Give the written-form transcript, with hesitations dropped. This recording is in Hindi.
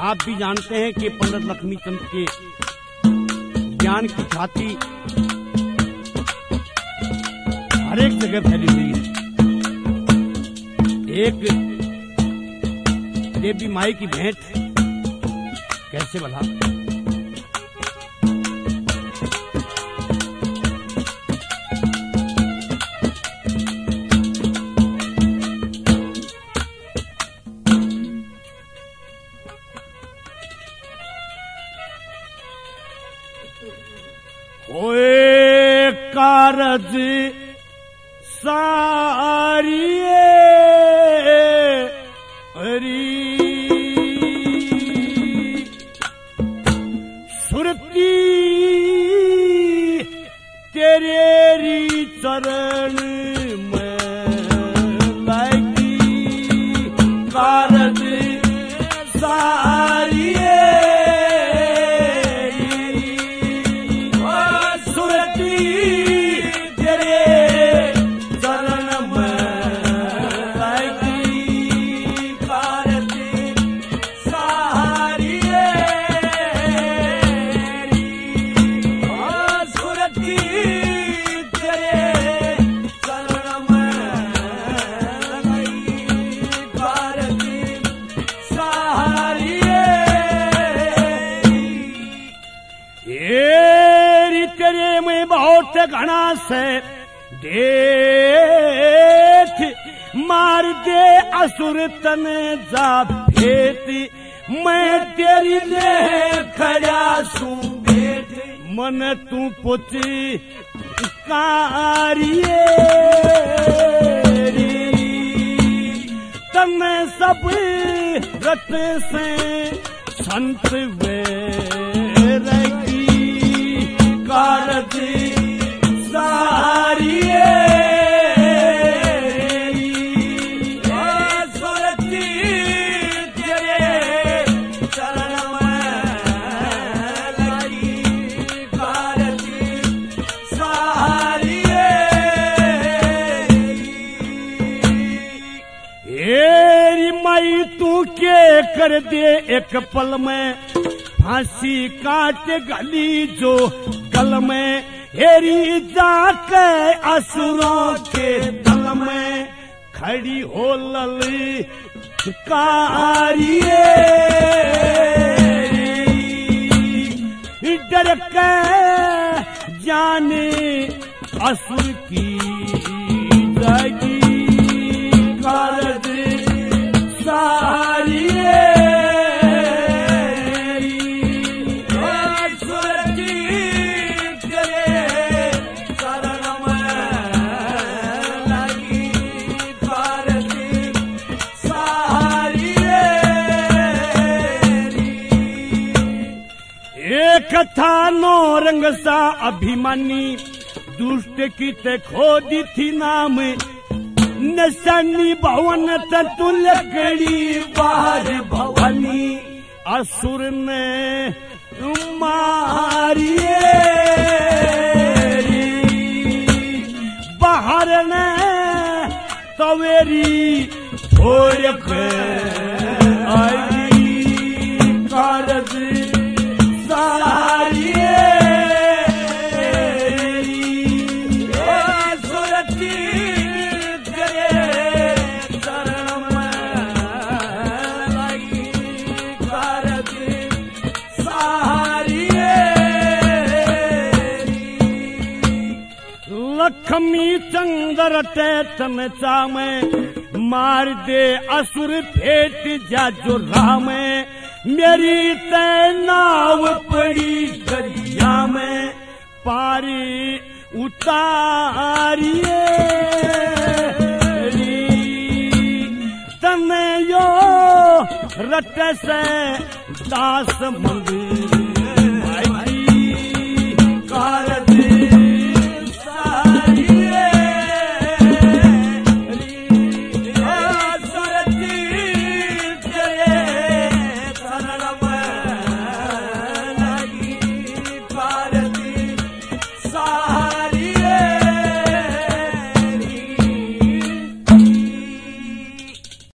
आप भी जानते हैं कि पंडित लक्ष्मीचंद के ज्ञान की छाती हर एक जगह फैली हुई है। एक देवी माई की भेंट कैसे बना, होए कारज सारिये हरी सुरती तेरे चरण में लागी कारज सारिये घना से देख मार दे असुर तने जा भेट मैं तेरी ने खड़ा सू भेट मन तू पुछ कारिये तने सब रत से संत वे रही कारज सारिये सुरती तेरे चरण में लगी कारज सारिये एरी माई तू के कर दे एक पल में फांसी काट गली जो गल में हेरी जाके असुरों के दल में खड़ी हो ललकारिये डर के जाने असुर की जागी कारज सारिये कथा नो रंग सा अभिमानी दुष्ट की ते खोदी थी नाम नशनी भवन तु लकड़ी बाहर भवानी असुर ने मारिये बाहर ने तवेरी छोड़ के आई कारज लक्ष्मी चंद्र टेतन चामे मार दे असुर फेट जा जो राम मेरी ते नाव पड़ी दरिया में पारी उतारिये तने यो रट से दास मंदिर कार